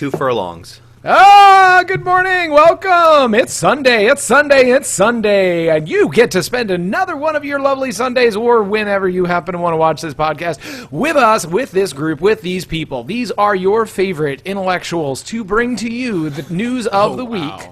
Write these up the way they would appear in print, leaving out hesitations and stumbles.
2 furlongs. Good morning. Welcome. It's Sunday. And you get to spend another one of your lovely Sundays or whenever you happen to want to watch this podcast with us, with this group, with these people. These are your favorite intellectuals to bring to you the news of the week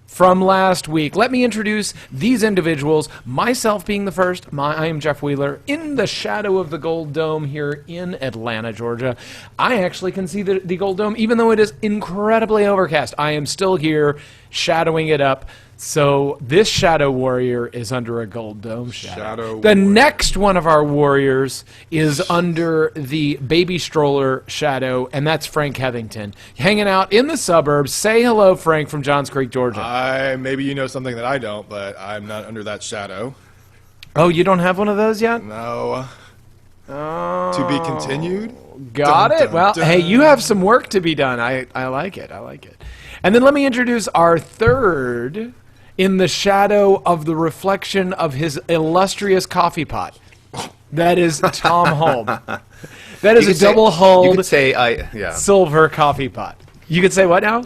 from last week. Let me introduce these individuals, myself being the first. I am Jeff Wheeler in the shadow of the Gold Dome here in Atlanta, Georgia. I actually can see the Gold Dome, even though it is incredibly overcast. I am still here shadowing it up. So this shadow warrior is under a Gold Dome shadow. The next one of our warriors is under the baby stroller shadow, and that's Frank Hevington, hanging out in the suburbs. Say hello, Frank, from Johns Creek, Georgia. Maybe you know something that I don't, but I'm not under that shadow. Oh, you don't have one of those yet? No. To be continued? Got it. Well, hey, you have some work to be done. I like it. And then let me introduce our third in the shadow of the reflection of his illustrious coffee pot. That is Thom Holm. That is a double-hulled You could say silver coffee pot. You could say what now?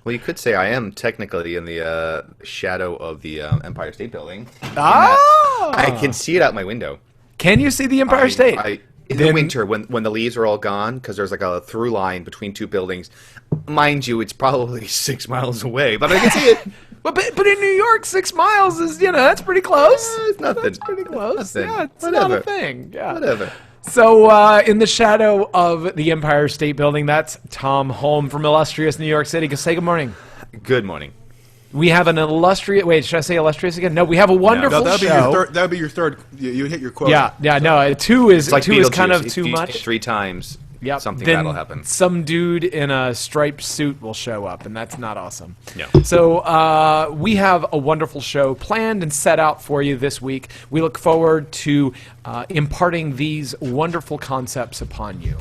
Well, you could say I am technically in the shadow of the Empire State Building. I can see it out my window. Can you see the Empire State? In the winter, when the leaves are all gone, because there's like a through line between two buildings. Mind you, it's probably 6 miles away, but I can see it. But in New York, 6 miles is, that's pretty close. It's nothing. That's pretty close. Nothing. Yeah, it's Whatever. not a thing. Yeah. Whatever. So in the shadow of the Empire State Building, that's Thom Holm from illustrious New York City. Say good morning. Good morning. We have an illustrious... Wait, should I say illustrious again? No, we have a wonderful show. That would be your third. You hit your quota. Yeah, no, two is like kind of too if you much. 3 times, something then bad will happen. Some dude in a striped suit will show up, and that's not awesome. No. So we have a wonderful show planned and set out for you this week. We look forward to imparting these wonderful concepts upon you.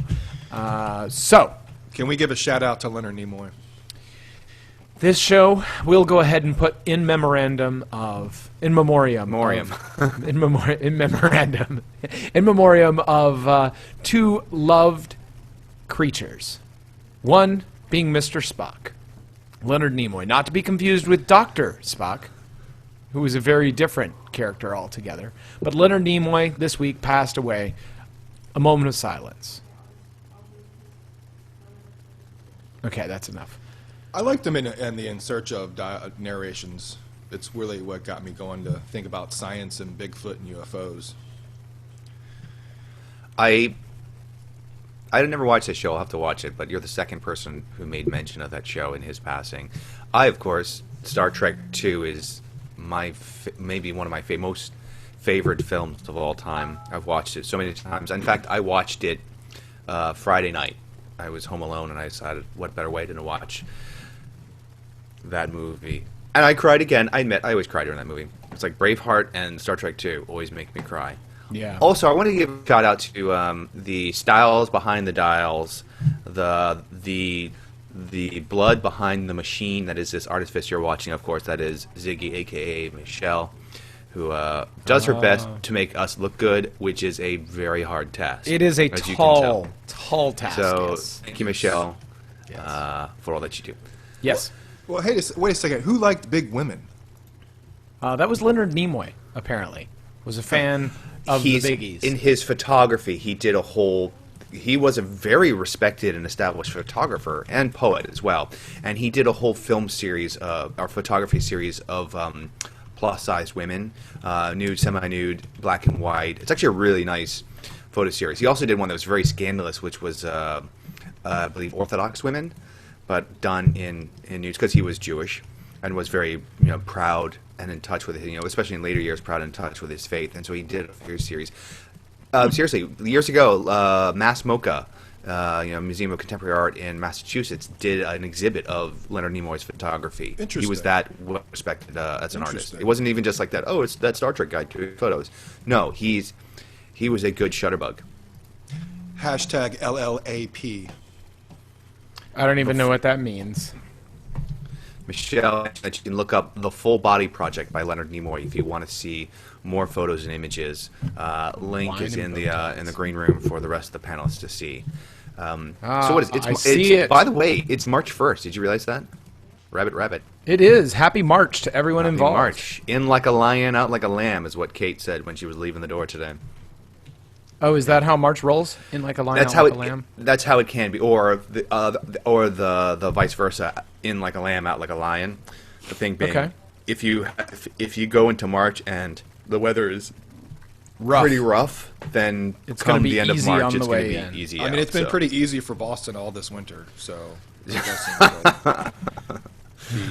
Can we give a shout out to Leonard Nimoy? This show, we'll go ahead and put in memoriam of two loved creatures. One being Mr. Spock, Leonard Nimoy, not to be confused with Dr. Spock, who was a very different character altogether. But Leonard Nimoy this week passed away. A moment of silence. Okay, that's enough. I liked him in the In Search of narrations. It's really what got me going to think about science and Bigfoot and UFOs. I never watched this show. I'll have to watch it, but you're the second person who made mention of that show in his passing. Of course, Star Trek II is maybe one of my most favorite films of all time. I've watched it so many times. In fact, I watched it Friday night. I was home alone, and I decided what better way than to watch that movie. And I cried again. I admit, I always cry during that movie. It's like Braveheart and Star Trek 2 always make me cry. Yeah. Also, I want to give a shout out to the styles behind the dials, the blood behind the machine that is this artifice you're watching. Of course, that is Ziggy, a.k.a. Michelle, who does her best to make us look good, which is a very hard task. It is a tall task. So, yes. Thank you, Michelle, Yes. for all that you do. Yes. Well, hey, wait a second. Who liked big women? That was Leonard Nimoy, apparently. Was a fan of the biggies. In his photography, he was a very respected and established photographer and poet as well. And he did a whole film series, or photography series of plus-sized women, nude, semi-nude, black and white. It's actually a really nice photo series. He also did one that was very scandalous, which was, I believe, Orthodox women, but done in nudes because he was Jewish and was very proud and in touch with it, especially in later years, proud and in touch with his faith. And so he did a series. Seriously, years ago, Mass MoCA, Museum of Contemporary Art in Massachusetts, did an exhibit of Leonard Nimoy's photography. Interesting. He was that well respected as an artist. It wasn't even just like that. Oh, it's that Star Trek guy doing photos. No, he was a good shutterbug. Hashtag LLAP. I don't even know what that means. Michelle, that you can look up The Full Body Project by Leonard Nimoy if you want to see more photos and images. Link is in the green room for the rest of the panelists to see. So what is I see it. By the way, it's March 1st. Did you realize that? Rabbit. It is. Happy March to everyone Happy involved. March. In like a lion, out like a lamb is what Kate said when she was leaving the door today. Oh, is that how March rolls? In like a lion, That's out how like it. a lamb? That's how it can be, or the vice versa. In like a lamb, out like a lion. The thing being, Okay. if you go into March and the weather is pretty rough, then It's gonna come be the end of easy March, on it's the going to way be in. easy. I mean, out, it's been so. pretty easy for Boston all this winter, so I guess it'll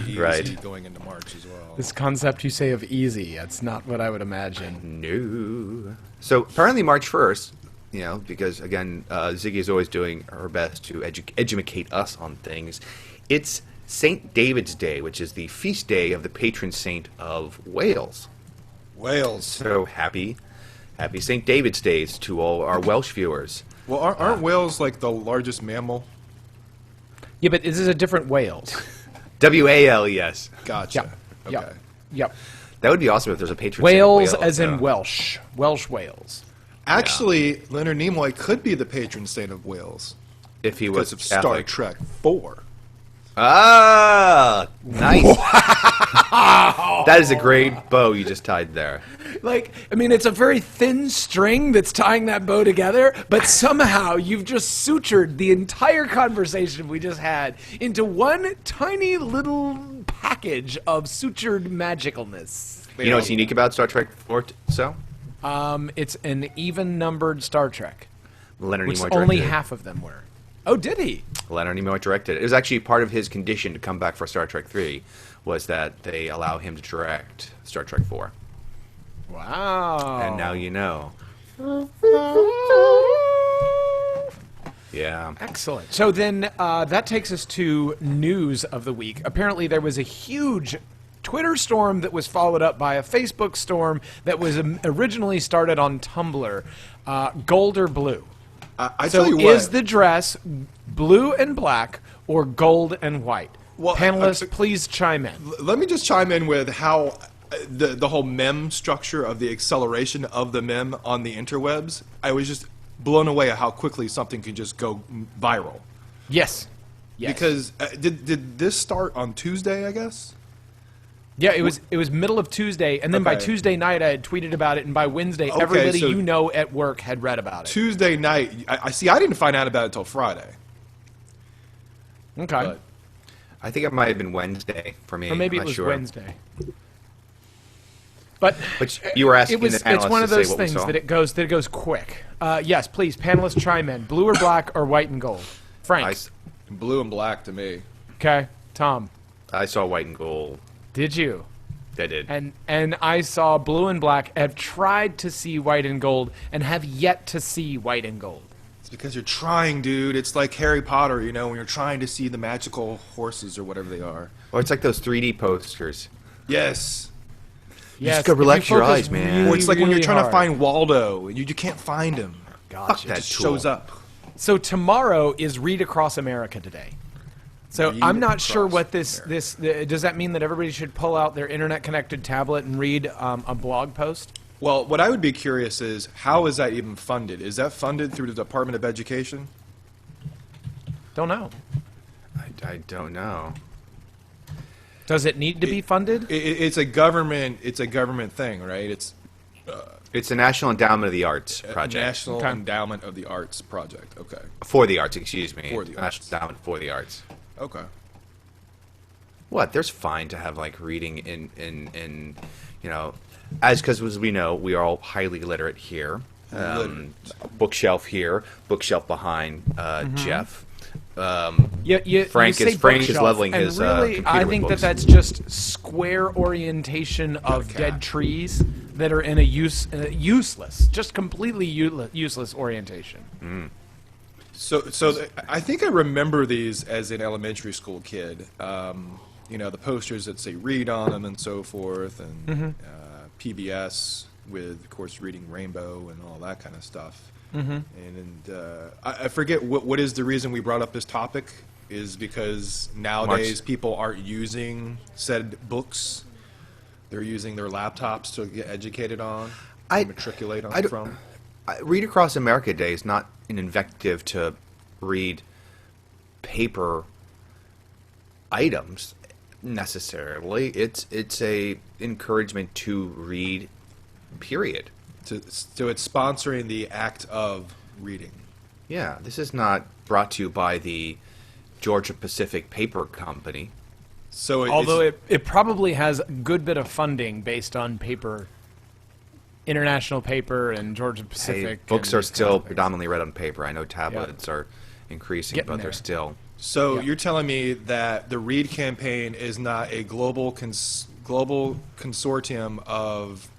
be easy Right. going into March as well. This concept you say of easy, that's not what I would imagine. No. So apparently March 1st, because again, Ziggy is always doing her best to educate us on things. It's St. David's Day, which is the feast day of the patron saint of Wales. Wales. So happy St. David's Days to all our Welsh viewers. Well, aren't whales like the largest mammal? Yeah, but this is a different Wales. WAL, yes. Gotcha. Okay. Yep. That would be awesome if there's a patron Wales saint of as in yeah. Welsh. Welsh Wales. Actually, Leonard Nimoy could be the patron saint of Wales If he because was of Star Catholic. Trek 4. Ah, nice. That is a great bow you just tied there. It's a very thin string that's tying that bow together, but somehow you've just sutured the entire conversation we just had into one tiny little package of sutured magicalness. You know what's unique about Star Trek 4? It's an even-numbered Star Trek, Leonard which Nimoy only directed it. half of them were. Oh, did he? Leonard Nimoy directed it. It was actually part of his condition to come back for Star Trek 3 was that they allow him to direct Star Trek 4. Wow. And now you know. Yeah. Excellent. So then that takes us to news of the week. Apparently there was a huge Twitter storm that was followed up by a Facebook storm that was originally started on Tumblr. Gold or blue? I So tell you what. is the dress blue and black or gold and white? Well, Panelists, please chime in. Let me just chime in with how the whole meme structure of the acceleration of the meme on the interwebs. I was just blown away at how quickly something can just go viral. Yes. Because did this start on Tuesday? I guess. Yeah, it was middle of Tuesday, and then by Okay. Tuesday night I had tweeted about it, and by Wednesday Okay, everybody so at work had read about it. Tuesday night. I see. I didn't find out about it until Friday. Okay. But I think it might have been Wednesday for me. Or maybe I'm it not was sure. Wednesday. But you were asking the it's panelists one of to say those what we things saw. that it goes quick. Yes, please, panelists chime in. Blue or black or white and gold? Frank. blue and black to me. Okay. Tom. I saw white and gold. Did you? I did. And I saw blue and black. Have tried to see white and gold and have yet to see white and gold. It's because you're trying, dude. It's like Harry Potter, when you're trying to see the magical horses or whatever they are. Or it's like those 3D posters. Yes. Yes, just gotta if you relax your focus eyes, man. really, Or it's like when you're really trying hard. to find Waldo and you can't find him. Gotcha. that It just tool. shows up. So tomorrow is Read Across America Day. So Read I'm not sure Across what this does that mean that everybody should pull out their internet connected tablet and read a blog post? Well, what I would be curious is, how is that even funded? Is that funded through the Department of Education? Don't know. I don't know. Does it need to be funded? It's a government thing, right? It's It's the National Endowment of the Arts project. National Okay. Endowment of the Arts project. Okay. For the arts, excuse me. For the arts. National Endowment for the Arts. Okay. What? There's fine to have like reading in because as we know, we are all highly literate here. Bookshelf here, bookshelf behind Jeff. Frank say is bookshelf, leveling and his really, computer I with think books. that's just square orientation of cat. dead trees that are in a useless, just completely useless orientation. So I think I remember these as an elementary school kid. The posters that say "read" on them and so forth, and PBS with, of course, reading Rainbow and all that kind of stuff. And I forget what is the reason we brought up this topic. Is because nowadays people aren't using said books; they're using their laptops to get educated on, matriculate on from. Read Across America Day is not an invective to read paper items necessarily. It's a encouragement to read, period. So it's sponsoring the act of reading. Yeah, this is not brought to you by the Georgia Pacific Paper Company. So Although it probably has a good bit of funding based on paper, international paper and Georgia Pacific. Hey, books and are these kind still of things. predominantly read on paper. I know tablets are increasing, Getting but there. they're still... So Yeah. you're telling me that the READ campaign is not a global consortium of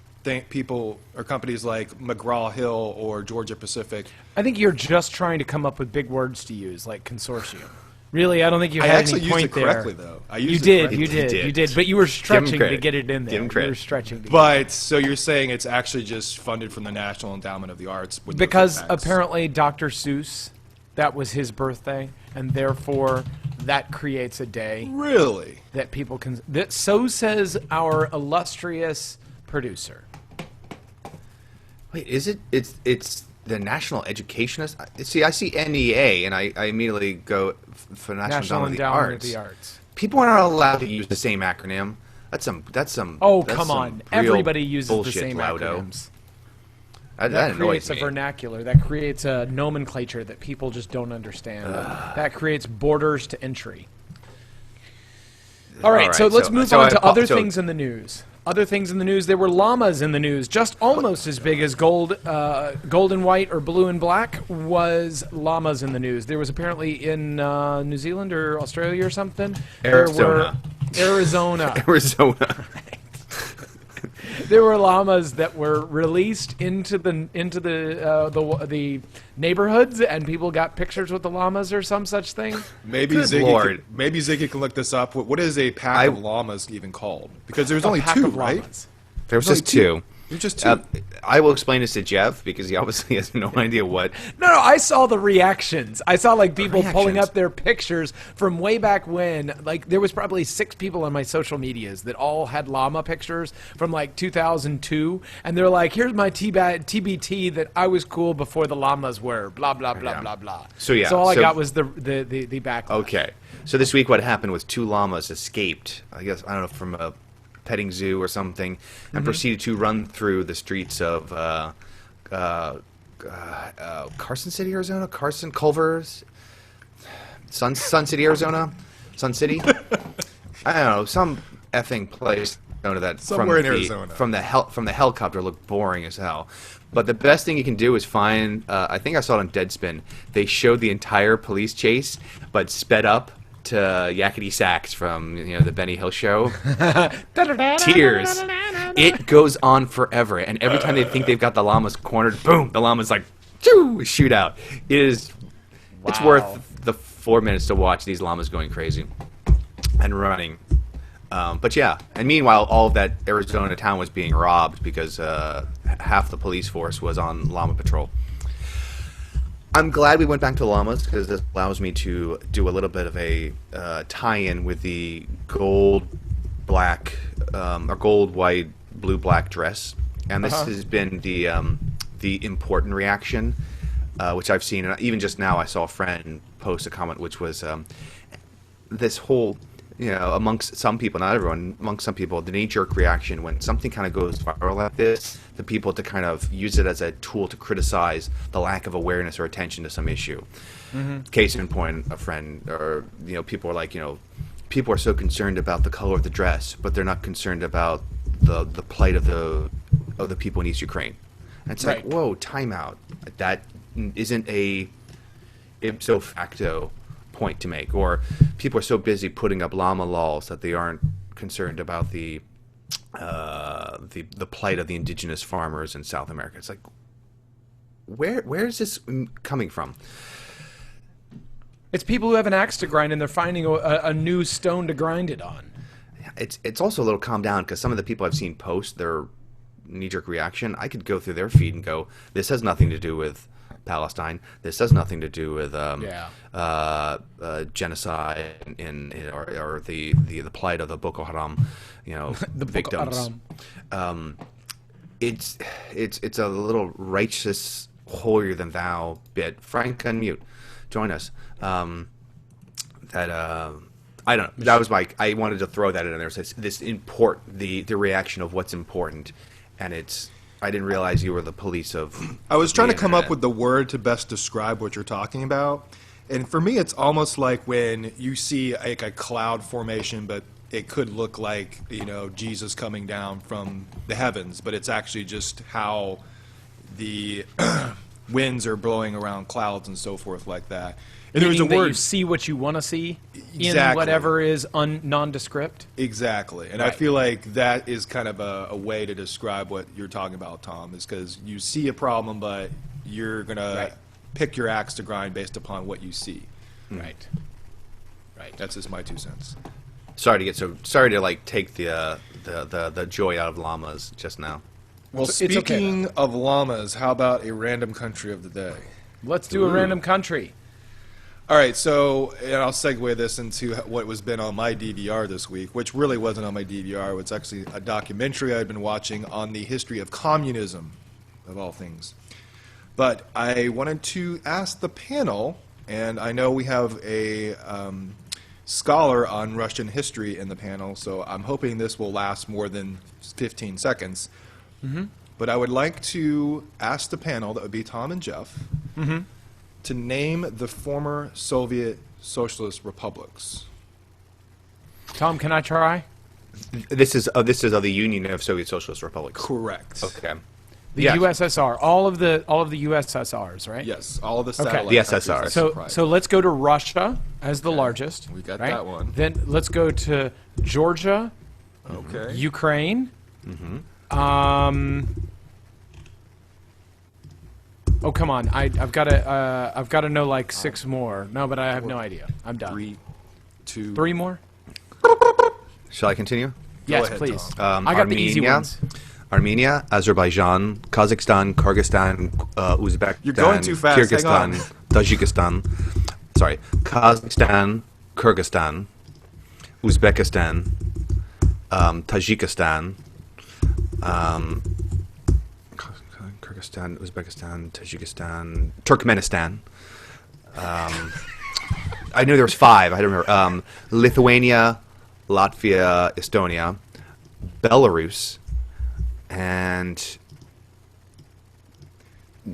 people or companies like McGraw-Hill or Georgia Pacific? I think you're just trying to come up with big words to use, like consortium. Really, I don't think you I had actually any used point it correctly, there. though. I You used it did, correctly. you did, did. you did, but you were stretching to credit. get it in there. Give him You credit. were stretching. To But so you're saying it's actually just funded from the National Endowment of the Arts? With no because kickbacks. apparently Dr. Seuss, that was his birthday, and therefore that creates a day Really? that people can. So says our illustrious producer. Wait, is it? It's the National Education... See, I see NEA, and I immediately go for National Endowment of the Arts. People are not allowed to use the same acronym. That's some. Oh, that's come some on! real Everybody uses the bullshit, same Laudo. acronyms. That That annoys creates a me. vernacular. That creates a nomenclature that people just don't understand. That creates borders to entry. All right, so let's move on to other things in the news. Other things in the news. There were llamas in the news, just almost as big as gold and white or blue and black was llamas in the news. There was apparently in New Zealand or Australia or something. Arizona. Arizona. Arizona. There were llamas that were released into the neighborhoods, and people got pictures with the llamas or some such thing. Maybe Good Lord. Maybe Ziggy can look this up. What is a pack of llamas even called? Because there's only A pack two, of right? llamas. There was There's just only two. There's just two. I will explain this to Jeff because he obviously has no idea what. No, I saw the reactions. I saw like people pulling reactions. up their pictures from way back when. Like there was probably 6 people on my social medias that all had llama pictures from like 2002, and they're like, "Here's my TBT that I was cool before the llamas were." Blah blah blah Yeah. blah blah. So, yeah, So all I so- got was the backlash. Okay, so this week what happened was 2 llamas escaped. I guess I don't know from a petting zoo or something, and proceeded to run through the streets of Carson City, Arizona. Culver's, Sun City, Arizona. Sun City. I don't know, some effing place. That Somewhere in Arizona. from the helicopter looked boring as hell. But the best thing you can do is find. I think I saw it on Deadspin. They showed the entire police chase, but sped up to Yakety Sax from the Benny Hill show. Tears. It goes on forever, and every time they think they've got the llamas cornered, boom, the llama's like, shoot out. It is. It's Wow. worth the 4 minutes to watch these llamas going crazy and running. But yeah, and meanwhile, all of that Arizona town was being robbed because half the police force was on llama patrol. I'm glad we went back to llamas because this allows me to do a little bit of a tie-in with the gold, black, or gold, white, blue, black dress, and this has been the important reaction, which I've seen, and even just now I saw a friend post a comment which was this whole. Amongst some people, not everyone, amongst some people, the knee-jerk reaction when something kind of goes viral like this, the people to kind of use it as a tool to criticize the lack of awareness or attention to some issue. Case in point, a friend, or, people are like, people are so concerned about the color of the dress, but they're not concerned about the plight of the people in East Ukraine. And it's like, Right. whoa, time out. That isn't a ipso facto point to make, or people are so busy putting up llama laws that they aren't concerned about the plight of the indigenous farmers in South America. It's like, where is this coming from? It's people who have an axe to grind, and they're finding a new stone to grind it on. It's also a little calm down because some of the people I've seen post their knee-jerk reaction, I could go through their feed and go, this has nothing to do with Palestine. This has nothing to do with genocide or the plight of the Boko Haram, The victims. It's a little righteous, holier than thou bit. Frank, unmute. join us. I don't know. That was I wanted to throw that in there. So this the reaction of what's important, and I didn't realize you were the police of. I was trying to come up internet. with the word to best describe what you're talking about, and for me, it's almost like when you see like a cloud formation, but it could look like Jesus coming down from the heavens, but it's actually just how the winds are blowing around clouds and so forth like that. And there was a Meaning that word. you see what you want to see in Exactly. whatever is nondescript. Exactly. And I Right. feel like that is kind of a way to describe what you're talking about, Tom, is because you see a problem, but you're going Right. to pick your axe to grind based upon what you see. Right. Right. That's just my 2 cents. Sorry to like take the joy out of llamas just now. Well, It's okay, speaking of llamas, how about a random country of the day? Let's do a random country. All right, so and I'll segue this into what was been on my DVR this week, which really wasn't on my DVR. It's actually a documentary I'd been watching on the history of communism, of all things. But I wanted to ask the panel, and I know we have a scholar on Russian history in the panel, so I'm hoping this will last more than 15 seconds. But I would like to ask the panel, that would be Tom and Jeff, to name the former Soviet socialist republics. Tom, can I try? This is of the Union of Soviet Socialist Republics. Correct. Okay. The Yes. USSR, all of the USSRs, right? Yes, all of the Okay. satellite The countries SSR. that So surprised. so let's go to Russia as the largest. We got right? that one. Then let's go to Georgia, Okay. Ukraine. Oh come on! I've got to know like 6 more. No, but I have no idea. I'm done. 3, 2. 3 more? Shall I continue? Yes, ahead, please. Tom. I got the easy ones. Armenia, Azerbaijan, Kazakhstan, Kyrgyzstan, Uzbekistan, You're going too fast, hang on. Kyrgyzstan, Tajikistan. Sorry, Kazakhstan, Kyrgyzstan, Uzbekistan, Tajikistan, Kyrgyzstan, Uzbekistan, Tajikistan, Turkmenistan. I knew there was 5. I don't remember. Lithuania, Latvia, Estonia, Belarus, and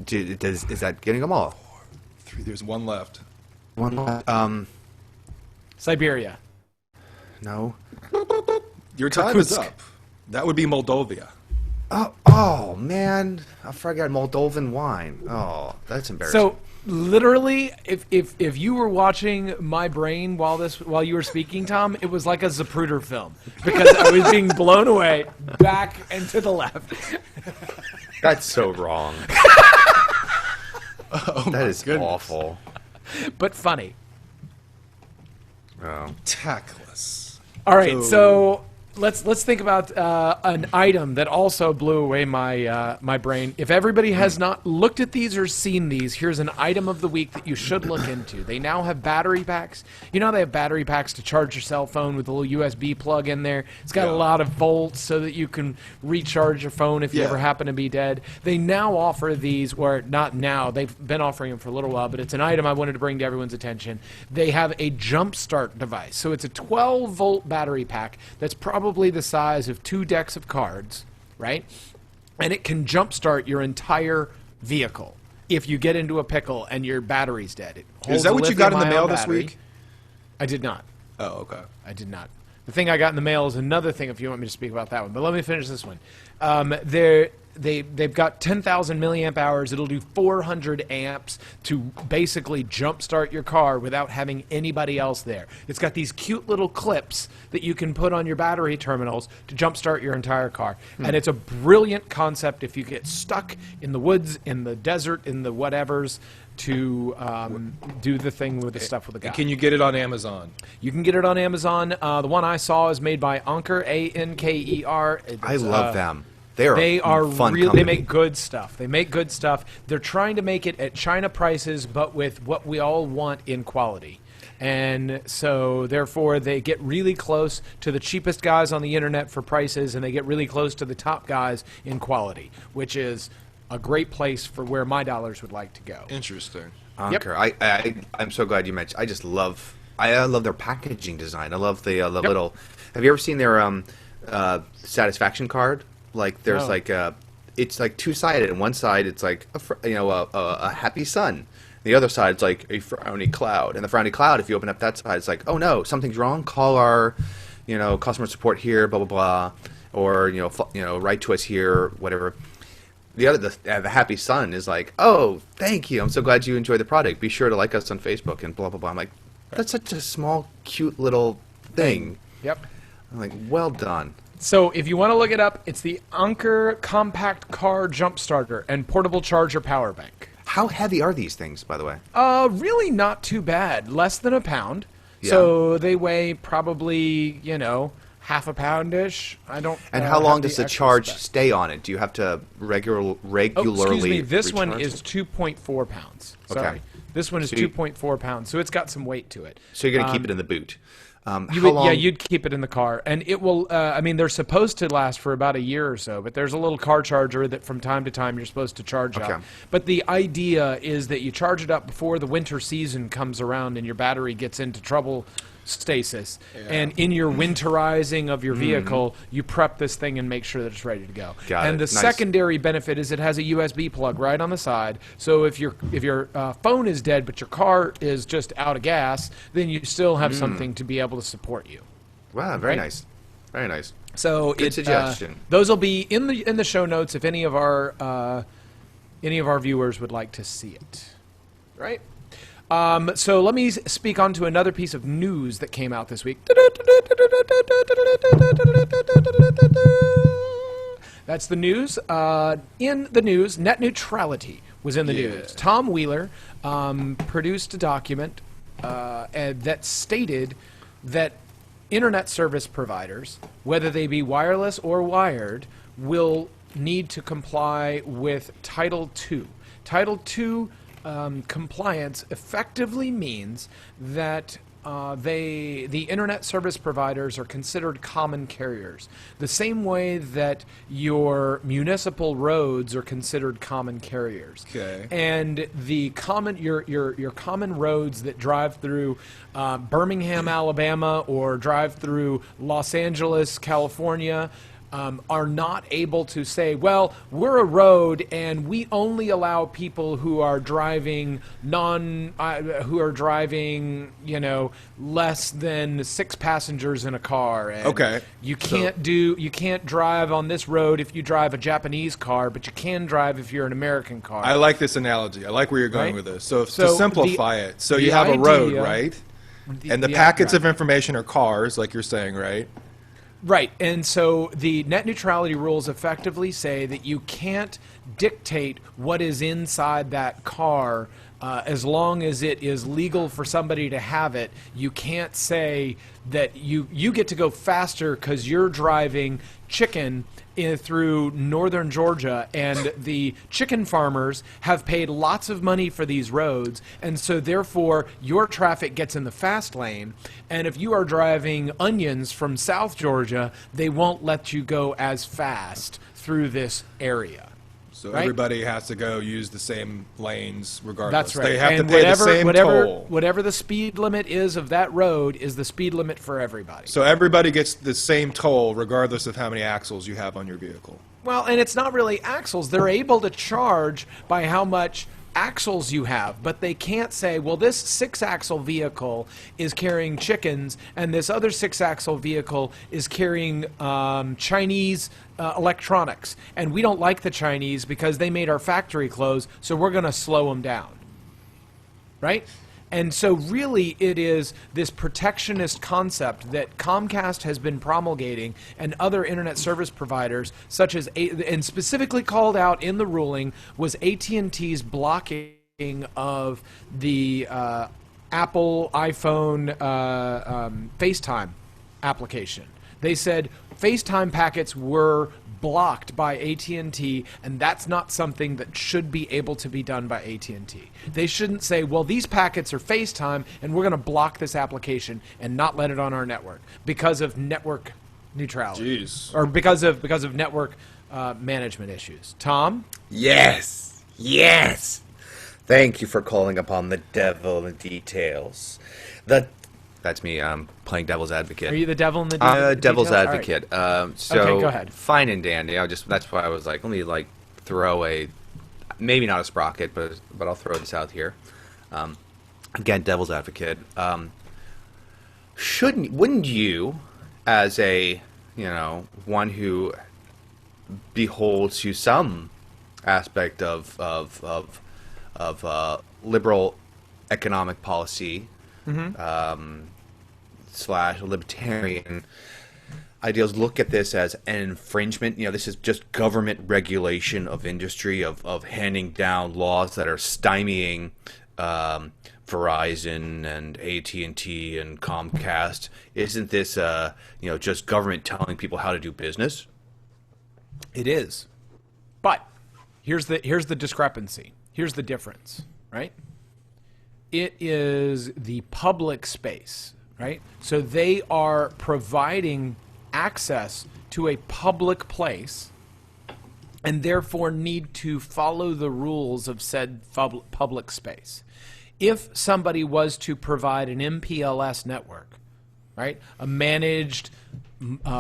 is that getting them all? 3, there's one left. One left. Siberia. No. Your time is Irkutsk. up. That would be Moldova. Oh man, I forgot Moldovan wine. Oh, that's embarrassing. So literally, if you were watching my brain while you were speaking, Tom, it was like a Zapruder film because I was being blown away back and to the left. That's so wrong. That is goodness. awful. But funny. Oh. Tactless. All right, so let's think about an item that also blew away my brain. If everybody has not looked at these or seen these, here's an item of the week that you should look into. They now have battery packs. You know they have battery packs to charge your cell phone with a little USB plug in there. It's got a lot of volts so that you can recharge your phone if you Yeah. ever happen to be dead. They now offer these, or not now, they've been offering them for a little while, but it's an item I wanted to bring to everyone's attention. They have a jump start device. So it's a 12-volt battery pack that's probably the size of 2 decks of cards, right? And it can jumpstart your entire vehicle if you get into a pickle and your battery's dead. It holds Is that a what you got in the mail lithium-ion this battery. week? I did not. Oh, okay. I did not. The thing I got in the mail is another thing if you want me to speak about that one. But let me finish this one. They've got 10,000 milliamp hours. It'll do 400 amps to basically jumpstart your car without having anybody else there. It's got these cute little clips that you can put on your battery terminals to jumpstart your entire car. And it's a brilliant concept if you get stuck in the woods, in the desert, in the whatevers, to do the thing with the stuff with the guy. And can you get it on Amazon? You can get it on Amazon. The one I saw is made by Anker, A-N-K-E-R. I love them. They are fun real. company. They make good stuff. They're trying to make it at China prices, but with what we all want in quality. And so, therefore, they get really close to the cheapest guys on the internet for prices, and they get really close to the top guys in quality, which is a great place for where my dollars would like to go. Interesting. Anchor. I'm so glad you mentioned. I love their packaging design. I love the little. Have you ever seen their satisfaction card? Like there's it's like two-sided, and one side it's like a happy sun. The other side it's like a frowny cloud, and the frowny cloud, if you open up that side, it's like, oh no, something's wrong. Call our customer support here, blah blah blah, or write to us here, whatever. The happy sun is like, oh, thank you. I'm so glad you enjoyed the product. Be sure to like us on Facebook and blah blah blah. I'm like, that's such a small, cute little thing. Yep. I'm like, well done. So if you want to look it up, it's the Anker Compact Car Jump Starter and Portable Charger Power Bank. How heavy are these things, by the way? Really not too bad. Less than a pound. Yeah. So they weigh probably, half a pound-ish. I don't. And how long does the charge stay on it? Do you have to regularly? Excuse me. This recharge one is 2.4 pounds. Sorry. Okay. This one is 2.4 pounds, so it's got some weight to it. So you're going to keep it in the boot. Yeah, you'd keep it in the car, and it will. They're supposed to last for about a year or so, but there's a little car charger that from time to time you're supposed to charge up. But the idea is that you charge it up before the winter season comes around and your battery gets into trouble stasis. Yeah. And in your winterizing of your vehicle, you prep this thing and make sure that it's ready to go. The secondary benefit is it has a USB plug right on the side. So if your phone is dead but your car is just out of gas, then you still have something to be able to support you. Wow, very nice. Very nice. So good suggestion. Those will be in the show notes if any of our viewers would like to see it. Right? So let me speak on to another piece of news that came out this week. That's the news. In the news, net neutrality was in the news. Thom Wheeler produced a document that stated that internet service providers, whether they be wireless or wired, will need to comply with Title II. Title II compliance effectively means that the internet service providers are considered common carriers, the same way that your municipal roads are considered common carriers. Okay. And the your common roads that drive through Birmingham, Alabama, or drive through Los Angeles, California, are not able to say, well, we're a road and we only allow people who are driving less than 6 passengers in a car. And you can't drive on this road if you drive a Japanese car, but you can drive if you're an American car. I like this analogy. I like where you're going with this. So to simplify it, you have a road, right? And the packets of information are cars, like you're saying, right? Right, and so the net neutrality rules effectively say that you can't dictate what is inside that car as long as it is legal for somebody to have it. You can't say that you get to go faster because you're driving chicken through northern Georgia, and the chicken farmers have paid lots of money for these roads, and so therefore your traffic gets in the fast lane, and if you are driving onions from South Georgia, they won't let you go as fast through this area. So everybody has to go use the same lanes regardless. That's right. They have to pay the same toll. Whatever the speed limit is of that road is the speed limit for everybody. So everybody gets the same toll regardless of how many axles you have on your vehicle. Well, and it's not really axles. They're able to charge by how much axles you have, but they can't say, well, this 6-axle vehicle is carrying chickens and this other 6-axle vehicle is carrying Chinese electronics, and we don't like the Chinese because they made our factory close, so we're going to slow them down. Right? And so really it is this protectionist concept that Comcast has been promulgating and other internet service providers, such as, and specifically called out in the ruling, was AT&T's blocking of the Apple iPhone FaceTime application. They said FaceTime packets were blocked by AT&T, and that's not something that should be able to be done by AT&T. They shouldn't say, well, these packets are FaceTime, and we're going to block this application and not let it on our network because of network neutrality. Jeez. Or because of network management issues. Thom? Yes. Thank you for calling upon the devil in details. That's me. Playing devil's advocate. Are you the devil in the details? Devil's All right. advocate. Okay, go ahead. Fine and dandy. That's why I was like, let me throw maybe not a sprocket, but I'll throw this out here. Again, devil's advocate. Wouldn't you, as one who beholds to some aspect of liberal economic policy, / libertarian ideals, look at this as an infringement? This is just government regulation of industry, of handing down laws that are stymieing Verizon and AT&T and Comcast. Isn't this just government telling people how to do business? It is. But here's the discrepancy. Here's the difference, right? It is the public space, right? So they are providing access to a public place and therefore need to follow the rules of said public space. If somebody was to provide an MPLS network, right, a managed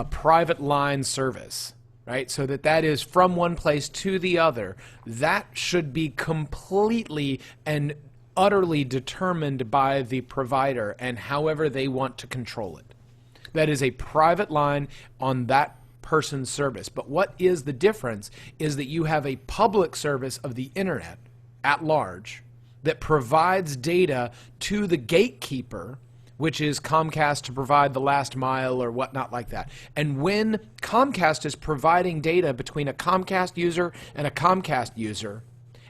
private line service, right, so that is from one place to the other, that should be completely and utterly determined by the provider and however they want to control it. That is a private line on that person's service. But what is the difference is that you have a public service of the internet at large that provides data to the gatekeeper, which is Comcast, to provide the last mile or whatnot like that. And when Comcast is providing data between a Comcast user and a Comcast user,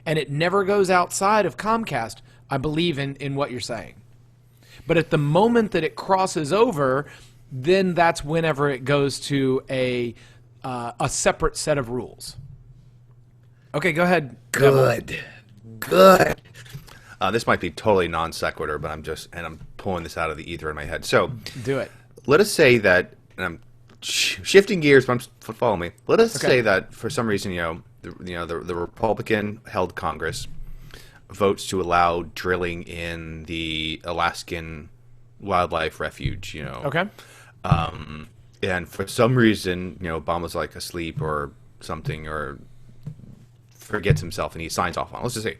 and it never goes outside of Comcast, I believe in what you're saying. But at the moment that it crosses over, then that's whenever it goes to a separate set of rules. Okay, go ahead. Good. This might be totally non sequitur, but I'm pulling this out of the ether in my head. So Do it. let us say that, and I'm shifting gears, but follow me. Let us say that for some reason, the Republican-held Congress votes to allow drilling in the Alaskan wildlife refuge. Okay. And for some reason, Obama's asleep or something, or forgets himself, and he signs off on it. Let's just say.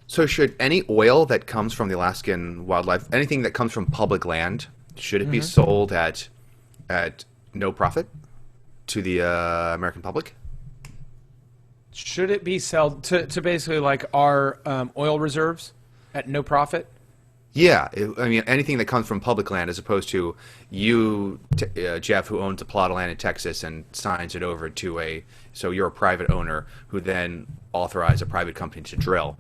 So should any oil that comes from the Alaskan wildlife, anything that comes from public land, should it be sold at no profit to the American public? Should it be sold to basically like our oil reserves at no profit? Yeah, anything that comes from public land, as opposed to you, Jeff, who owns a plot of land in Texas and signs it over to so you're a private owner who then authorize a private company to drill.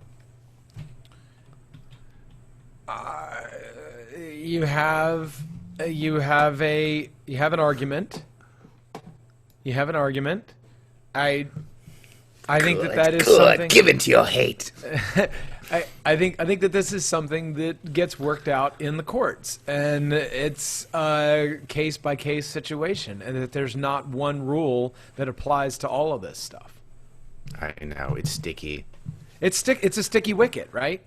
You have an argument. You have an argument. I think that is something. Give in to your hate. I think that this is something that gets worked out in the courts, and it's a case by case situation, and that there's not one rule that applies to all of this stuff. I know, it's sticky. It's a sticky wicket, right?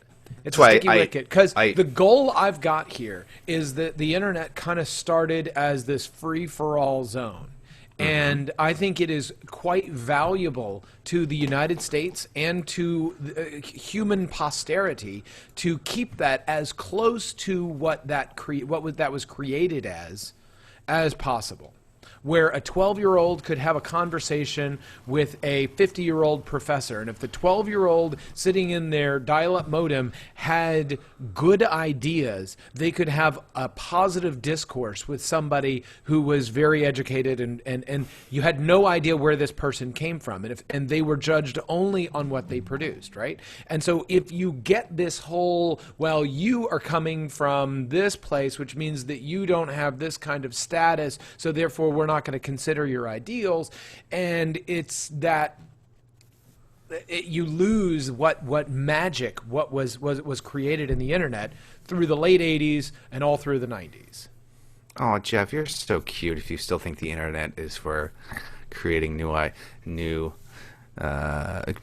It's That's a sticky wicket, because I the goal I've got here is that the internet kind of started as this free-for-all zone. And I think it is quite valuable to the United States and to human posterity to keep that as close to what that was created as possible. Where a 12-year-old could have a conversation with a 50-year-old professor. And if the 12-year-old sitting in their dial-up modem had good ideas, they could have a positive discourse with somebody who was very educated, and you had no idea where this person came from. And they were judged only on what they produced, right? And so if you get this whole, well, you are coming from this place, which means that you don't have this kind of status, so therefore we're not going to consider your ideals, and it's that you lose what magic, what was created in the internet through the late 80s and all through the 90s. Oh, Jeff, you're so cute if you still think the internet is for creating new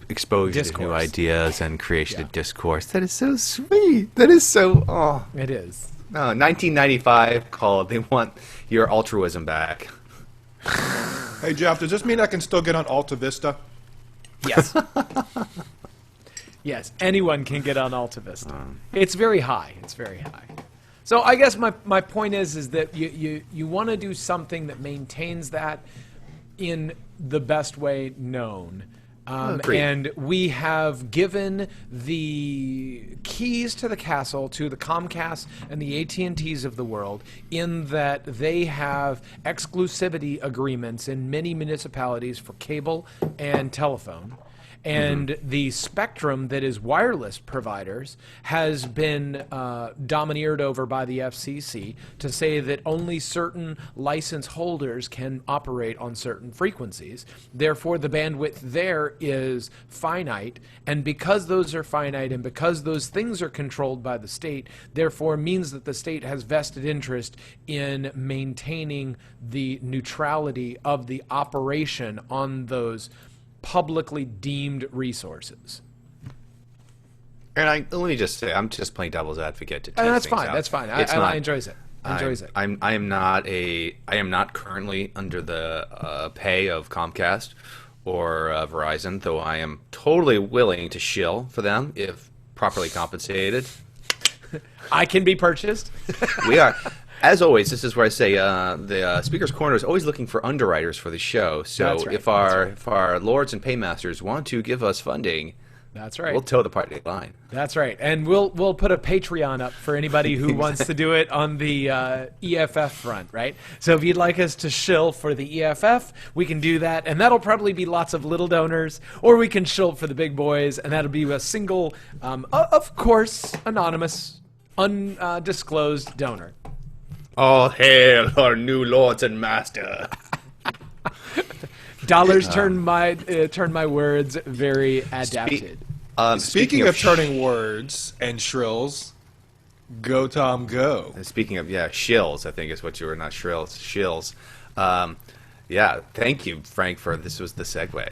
exposure to new Discourse. ideas and creation of discourse. That is so sweet. That is so. Oh, It is. no, 1995 called. They want your altruism back. Hey, Jeff, does this mean I can still get on Alta Vista? Yes. Yes, anyone can get on Alta Vista. It's very high. It's very high. So I guess my point is that you want to do something that maintains that in the best way known. Agreed. And we have given the keys to the castle to the Comcast and the AT&Ts of the world, in that they have exclusivity agreements in many municipalities for cable and telephone. And the spectrum that is wireless providers has been domineered over by the FCC to say that only certain license holders can operate on certain frequencies. Therefore, the bandwidth there is finite. And because those are finite and because those things are controlled by the state, therefore means that the state has vested interest in maintaining the neutrality of the operation on those publicly deemed resources. And let me just say, I'm just playing devil's advocate to And test that's things fine. out. That's fine. It's I not- enjoys it. Enjoys it. I am not currently under the pay of Comcast or Verizon, though I am totally willing to shill for them if properly compensated. I can be purchased. We are. As always, this is where I say the Speaker's Corner is always looking for underwriters for the show. So That's right, if our lords and paymasters want to give us funding, That's right. we'll toe the party line. That's right. And we'll put a Patreon up for anybody who wants to do it on the EFF front, right? So if you'd like us to shill for the EFF, we can do that. And that'll probably be lots of little donors. Or we can shill for the big boys, and that'll be a single, of course, anonymous, undisclosed donor. All hail our new lords and master. Dollars turn my words very adapted. Speaking of turning words and shrills, go Thom, go. Speaking of, shills, I think is what you were, not shrills, shills. Thank you, Frank, for this was the segue.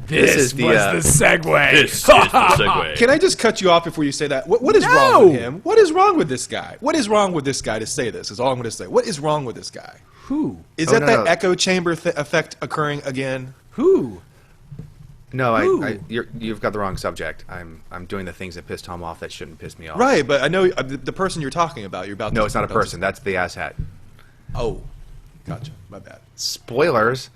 This is the, was the segue. This is the segue. Can I just cut you off before you say that? What is wrong with him? What is wrong with this guy? What is wrong with this guy to say this? Is all I'm going to say. What is wrong with this guy? Who? Is Oh, that no. echo chamber effect occurring again? Who? No, Who? you've got the wrong subject. I'm doing the things that piss Tom off that shouldn't piss me off. Right, but I know the person you're talking about. You're about. No, to, it's not a about to- person. That's the asshat. Oh, gotcha. My bad. Spoilers.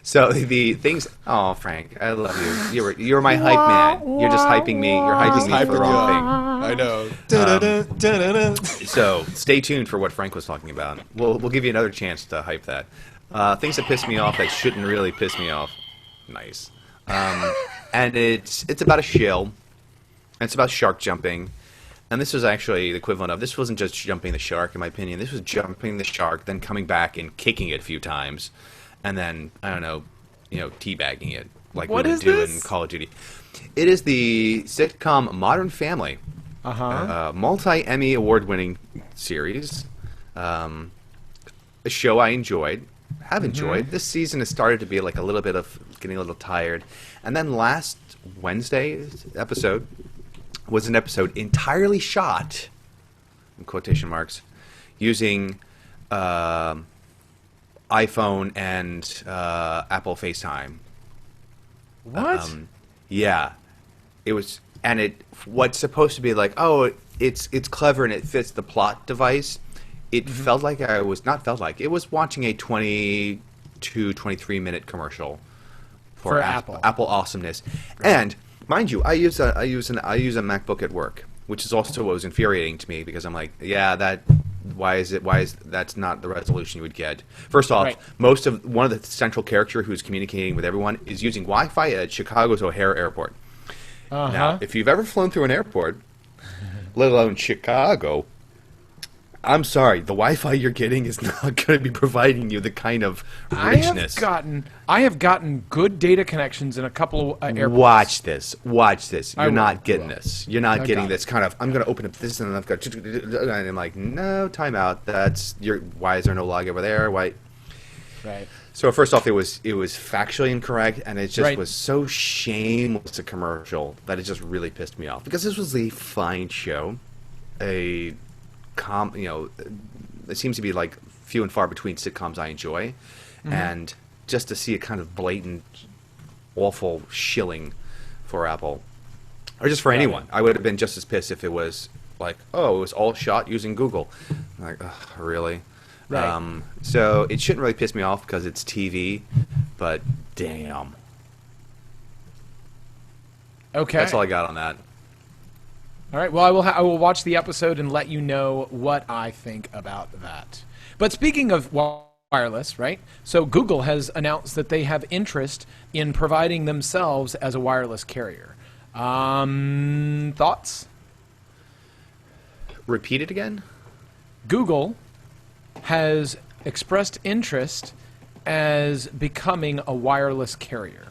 So the things. Oh, Frank, I love you. You're my hype man. You're just hyping me. You're hyping me for the wrong thing. I know. Da-da-da, da-da-da. So stay tuned for what Frank was talking about. We'll give you another chance to hype that. Things that piss me off that shouldn't really piss me off. Nice. And it's about a shill. And it's about shark jumping. And this was actually the equivalent of, this wasn't just jumping the shark, in my opinion. This was jumping the shark, then coming back and kicking it a few times. And then, I don't know, teabagging it like What we is would do this? in Call of Duty. It is the sitcom Modern Family. Multi-Emmy award-winning series. A show I have enjoyed. This season has started to be like a little bit of getting a little tired. And then last Wednesday's episode was an episode entirely shot, in quotation marks, using iPhone and Apple FaceTime. What? Yeah, it was, and what's supposed to be like, oh, it's clever and it fits the plot device. It felt like it was watching a 23 minute commercial For Apple. Apple awesomeness. And mind you, I use a MacBook at work, which is also what was infuriating to me, because I'm like, that's not the resolution you would get. First off, Right. one of the central character who's communicating with everyone is using Wi-Fi at Chicago's O'Hare Airport. Now, if you've ever flown through an airport, let alone Chicago, I'm sorry, the Wi-Fi you're getting is not going to be providing you the kind of richness. I have gotten good data connections in a couple of airports. Watch this. I You're will. not getting this. You're not I getting got this kind of, I'm going to open up this and I've got, and I'm like, no, time out. Why is there no log over there? Why? Right. So first off, it was factually incorrect, and it just Right. was so shameless a commercial that it just really pissed me off, because this was a fine show, it seems to be like few and far between sitcoms I enjoy, and just to see a kind of blatant, awful shilling for Apple, or just for anyone, I would have been just as pissed if it was like, oh, it was all shot using Google. I'm like, ugh, really? Right. So it shouldn't really piss me off because it's TV, but damn. Okay. That's all I got on that. All right. Well, I will watch the episode and let you know what I think about that. But speaking of wireless, right? So Google has announced that they have interest in providing themselves as a wireless carrier. Thoughts? Repeat it again? Google has expressed interest as becoming a wireless carrier.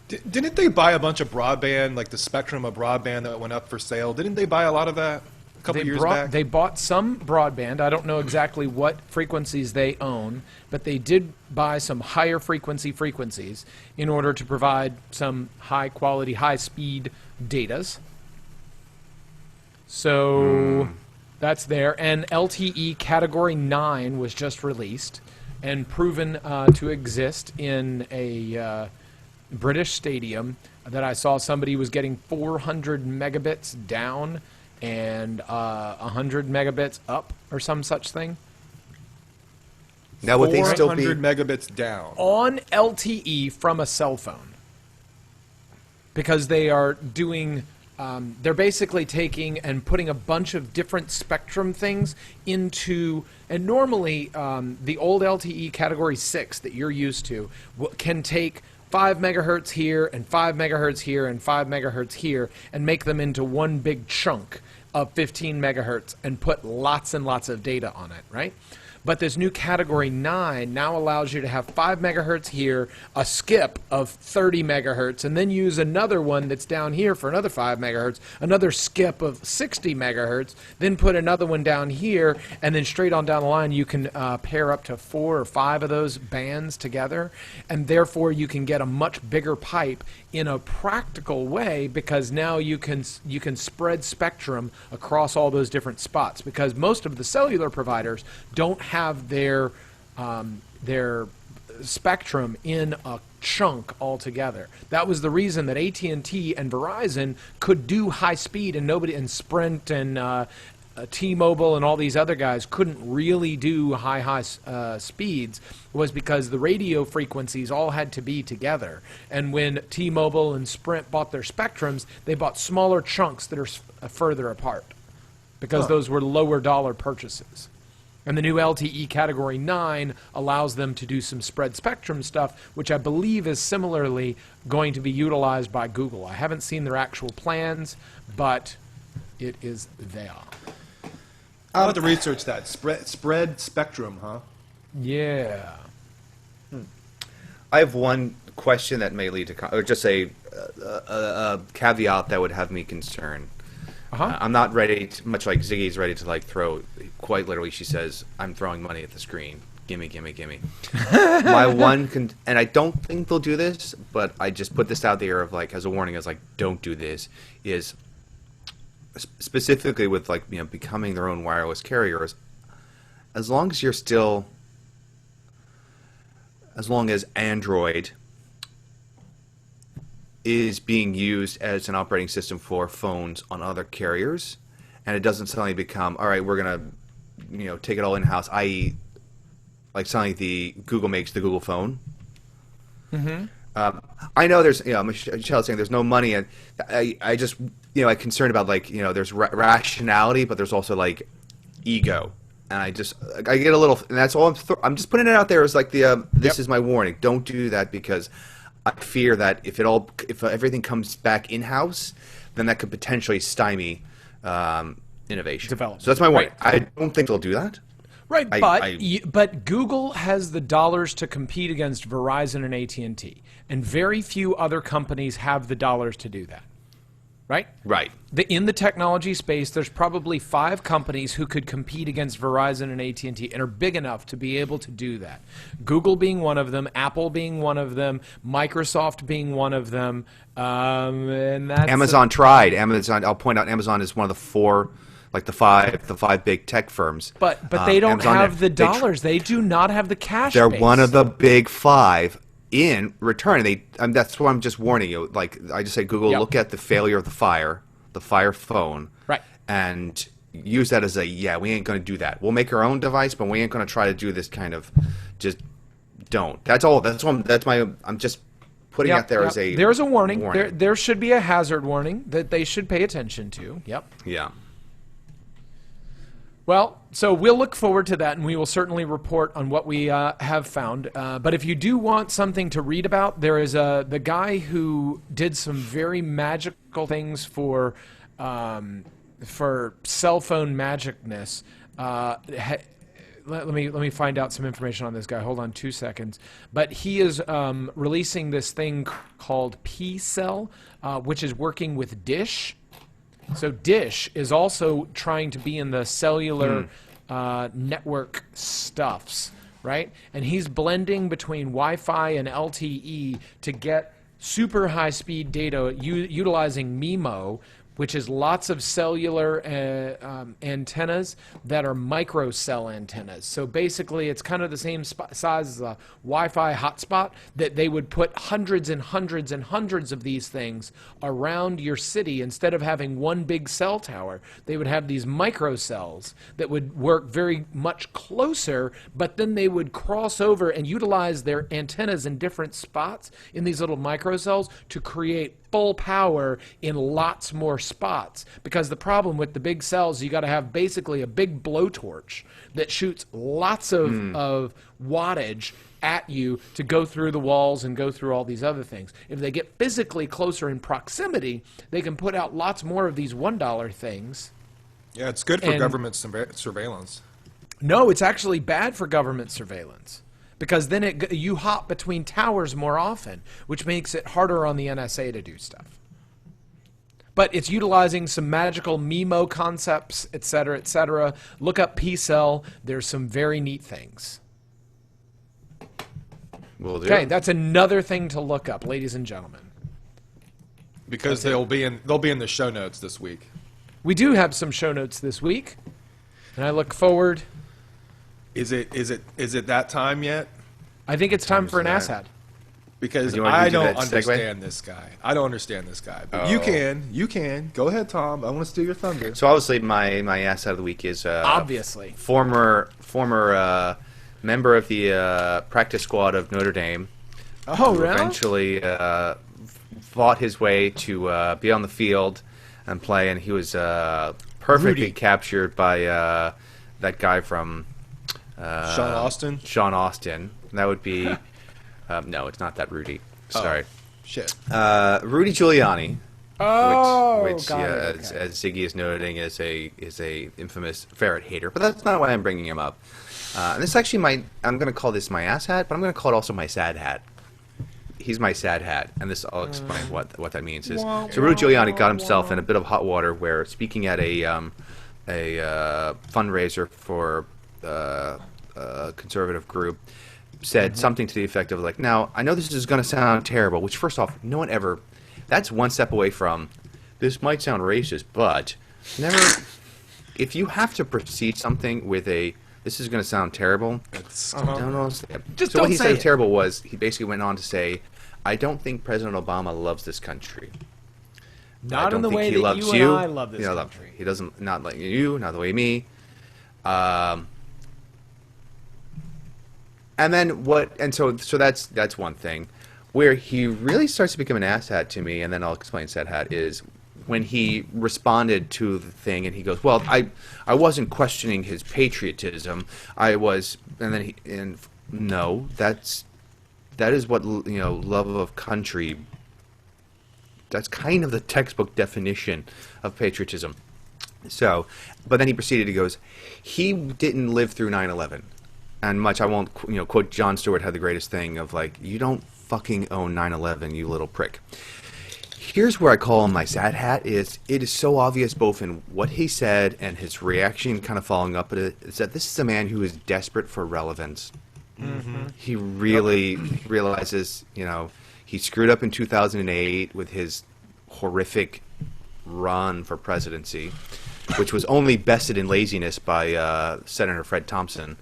Didn't they buy a bunch of broadband, like the spectrum of broadband that went up for sale? Didn't they buy a lot of that a couple years back? They bought some broadband. I don't know exactly what frequencies they own, but they did buy some higher frequencies in order to provide some high quality, high speed datas. So that's there. And LTE Category 9 was just released and proven to exist in a British stadium that I saw somebody was getting 400 megabits down and 100 megabits up or some such thing. Now would they still be 400 megabits down On LTE from a cell phone. Because they are doing, they're basically taking and putting a bunch of different spectrum things into, and normally the old LTE Category 6 that you're used to can take 5 megahertz here and 5 megahertz here and 5 megahertz here and make them into one big chunk of 15 megahertz and put lots and lots of data on it, right? But this new Category 9 now allows you to have 5 megahertz here, a skip of 30 megahertz, and then use another one that's down here for another 5 megahertz, another skip of 60 megahertz, then put another one down here, and then straight on down the line you can pair up to 4 or 5 of those bands together, and therefore you can get a much bigger pipe in a practical way, because now you can spread spectrum across all those different spots, because most of the cellular providers don't have their spectrum in a chunk altogether. That was the reason that AT&T and Verizon could do high speed, and Sprint and T-Mobile and all these other guys couldn't really do high speeds, was because the radio frequencies all had to be together. And when T-Mobile and Sprint bought their spectrums, they bought smaller chunks that are further apart, because those were lower dollar purchases. And the new LTE Category 9 allows them to do some spread spectrum stuff, which I believe is similarly going to be utilized by Google. I haven't seen their actual plans, but it is there. I'll have to research that. Spread spectrum, huh? Yeah. I have one question that may lead to, or just a caveat that would have me concerned. I'm not ready, much like Ziggy's ready to like throw, quite literally she says, I'm throwing money at the screen. Gimme, gimme, gimme. My one, and I don't think they'll do this, but I just put this out there of like, as a warning, as like, don't do this, is specifically with like, becoming their own wireless carriers, as long as Android is being used as an operating system for phones on other carriers, and it doesn't suddenly become, all right, we're gonna, take it all in-house, i.e., like suddenly the Google makes the Google phone. I know there's, Michelle's saying there's no money, and I just, I'm concerned about like, there's rationality, but there's also like ego, and I get a little, and that's all I'm just putting it out there as like this is my warning. Don't do that, because I fear that if everything comes back in-house, then that could potentially stymie innovation. Development. So that's my warning. Right. I don't think they'll do that. Right, but Google has the dollars to compete against Verizon and AT&T, and very few other companies have the dollars to do that. right? Right. In the technology space, there's probably 5 companies who could compete against Verizon and AT&T and are big enough to be able to do that. Google being one of them, Apple being one of them, Microsoft being one of them, and that's Amazon tried. I'll point out, Amazon is one of the 4, like the five big tech firms. But they don't Amazon, have the dollars. They do not have the cash. They're base. one of the big 5. In return, that's why I'm just warning you. Like I just said, Google, Yep. look at the failure of the Fire phone, Right. and use that as we ain't going to do that. We'll make our own device, but we ain't going to try to do this kind of. Just don't. That's all. I'm just putting out there as a. There's a warning. There should be a hazard warning that they should pay attention to. Yep. Yeah. Well, so we'll look forward to that, and we will certainly report on what we have found. But if you do want something to read about, there is the guy who did some very magical things for cell phone magicness. Let me find out some information on this guy. Hold on 2 seconds. But he is releasing this thing called P-Cell, which is working with Dish. So Dish is also trying to be in the cellular network stuffs, right? And he's blending between Wi-Fi and LTE to get super high-speed data utilizing MIMO, which is lots of cellular antennas that are microcell antennas. So basically, it's kind of the same size as a Wi-Fi hotspot, that they would put hundreds and hundreds and hundreds of these things around your city. Instead of having one big cell tower, they would have these microcells that would work very much closer, but then they would cross over and utilize their antennas in different spots in these little microcells to create full power in lots more spots. Because the problem with the big cells, you got to have basically a big blowtorch that shoots lots of wattage at you to go through the walls and go through all these other things. If they get physically closer in proximity, they can put out lots more of these $1 things. Yeah, it's good for government surveillance. No, it's actually bad for government surveillance. Because then you hop between towers more often, which makes it harder on the NSA to do stuff. But it's utilizing some magical MIMO concepts, et cetera, et cetera. Look up P-Cell. There's some very neat things. Will do. Okay, that's another thing to look up, ladies and gentlemen. Because they'll be in the show notes this week. We do have some show notes this week, and I look forward. Is it that time yet? I think it's time for an Asshat. Because I don't understand this guy. I don't understand this guy. But you can. Go ahead, Tom. I want to steal your thunder. So obviously, my Asshat of the week is obviously former member of the practice squad of Notre Dame. Oh, who really? Eventually fought his way to be on the field and play, and he was perfectly Rudy. captured by that guy from Sean Austin? Sean Austin. That would be no, it's not that Rudy. Sorry. Shit. Rudy Giuliani. Oh, which got it, as okay. Ziggy is noting, is a infamous ferret hater. But that's not why I'm bringing him up. And this is actually I'm going to call this my ass hat, but I'm going to call it also my sad hat. He's my sad hat, and this I'll explain what that means. So Rudy Giuliani got himself in a bit of hot water where, speaking at a fundraiser for a conservative group, said something to the effect of like, now, I know this is going to sound terrible, which first off, no one ever, that's one step away from, this might sound racist, but never, if you have to precede something with this is going to sound terrible, don't know. Just so don't what he say said it. terrible was, he basically went on to say, I don't think President Obama loves this country. Not I don't in the think way he that loves you and I love this You know, country. He doesn't, not like you, not the way me. And then so that's one thing. Where he really starts to become an asshat to me, and then I'll explain sad hat, is when he responded to the thing and he goes, well, I wasn't questioning his patriotism. I was, and then no, that is what, love of country, that's kind of the textbook definition of patriotism. So, but then he proceeded, he goes, he didn't live through 9/11. And much, I won't, quote, Jon Stewart had the greatest thing of like, you don't fucking own 9/11, you little prick. Here's where I call him my sad hat. It is so obvious both in what he said and his reaction kind of following up at it, is that this is a man who is desperate for relevance. Mm-hmm. He really realizes, he screwed up in 2008 with his horrific run for presidency, which was only bested in laziness by Senator Fred Thompson.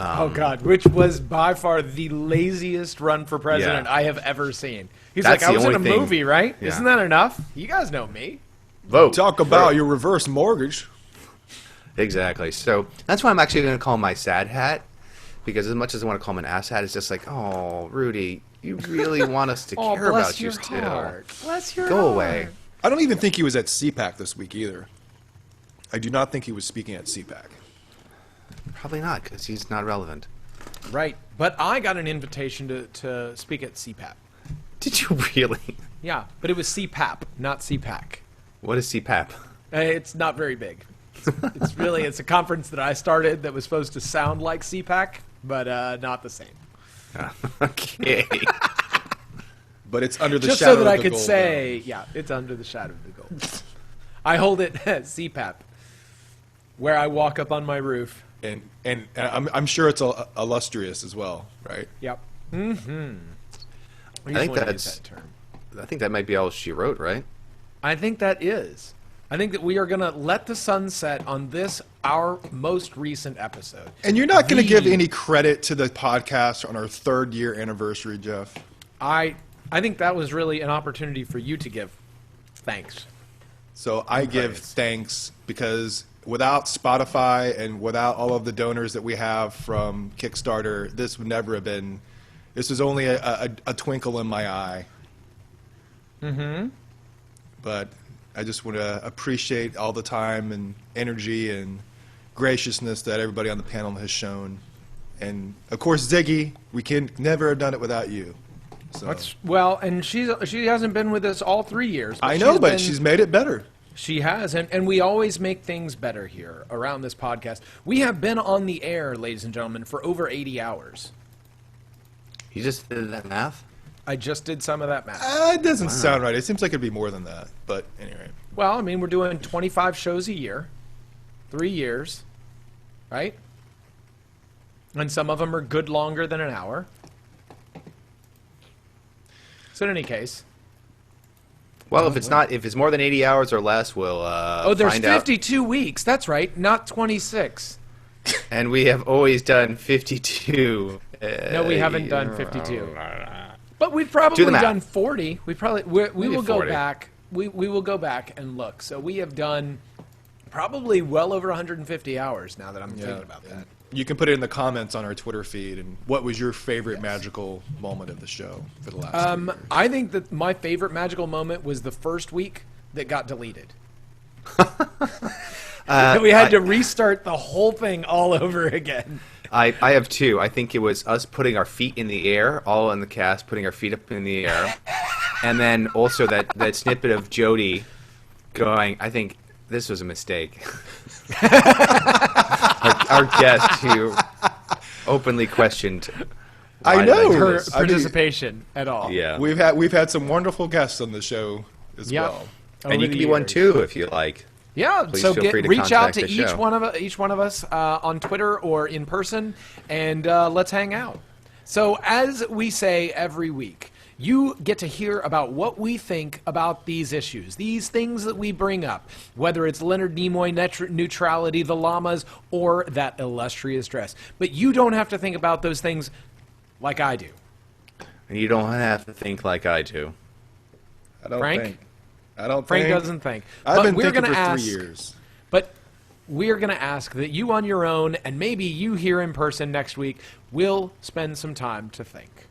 Oh, God, which was by far the laziest run for president I have ever seen. He's That's like, I was in a only thing. movie, right? Yeah. Isn't that enough? You guys know me. Vote. Talk about your reverse mortgage. Exactly. So that's why I'm actually going to call him my sad hat, because as much as I want to call him an ass hat, it's just like, oh, Rudy, you really want us to care about you still. Bless your Go heart. away. I don't even think he was at CPAC this week either. I do not think he was speaking at CPAC. Probably not, because he's not relevant. Right. But I got an invitation to speak at CPAP. Did you really? Yeah, but it was CPAP, not CPAC. What is CPAP? It's not very big. It's a conference that I started that was supposed to sound like CPAC, but not the same. Okay. But it's under the Just shadow so that of I the could gold say, yeah, it's under the shadow of the gold. I hold it at CPAP, where I walk up on my roof. dome. And I'm sure it's illustrious as well, right? Yep. Mm-hmm. I think that's. I think that might be all she wrote, right? I think that is. I think that we are going to let the sun set on this, our most recent episode. And you're not going to give any credit to the podcast on our 3rd year anniversary, Jeff. I think that was really an opportunity for you to give thanks. So I give thanks because without Spotify and without all of the donors that we have from Kickstarter, this would never have been. This was only a twinkle in my eye. Mm-hmm. But I just want to appreciate all the time and energy and graciousness that everybody on the panel has shown. And, of course, Ziggy, we can never have done it without you. So. And she hasn't been with us all 3 years. I know, but she's made it better. She has, and we always make things better here around this podcast. We have been on the air, ladies and gentlemen, for over 80 hours. You just did that math? I just did some of that math. It doesn't sound right. It seems like it'd be more than that. But anyway. Well, I mean, we're doing 25 shows a year, 3 years, right? And some of them are good longer than an hour. So in any case. Well, if it's more than 80 hours or less, we'll there's find out. 52 weeks. That's right, not 26. And we have always done 52. No, we haven't done 52. But we've probably done 40. We will go 40. back. We will go back and look. So we have done probably well over 150 hours now that I'm thinking about that. You can put it in the comments on our Twitter feed. And what was your favorite magical moment of the show for the last 3 years? I think that my favorite magical moment was the first week that got deleted. We had to restart the whole thing all over again. I have 2. I think it was us putting our feet in the air, all in the cast, putting our feet up in the air. And then also that snippet of Jody going, I think this was a mistake. our guest who openly questioned I know her participation at all. Yeah. We've had some wonderful guests on the show as well. And you can be one too if you like. Yeah, Please so feel free to reach out contact to the show. each one of us on Twitter or in person, and let's hang out. So as we say every week, you get to hear about what we think about these issues, these things that we bring up, whether it's Leonard Nimoy neutrality, the llamas, or that illustrious dress. But you don't have to think about those things like I do. And you don't have to think like I do. I don't Frank? think. I don't Frank think. doesn't think. I've been we're thinking gonna for ask, 3 years. But we're going to ask that you on your own, and maybe you here in person next week, will spend some time to think.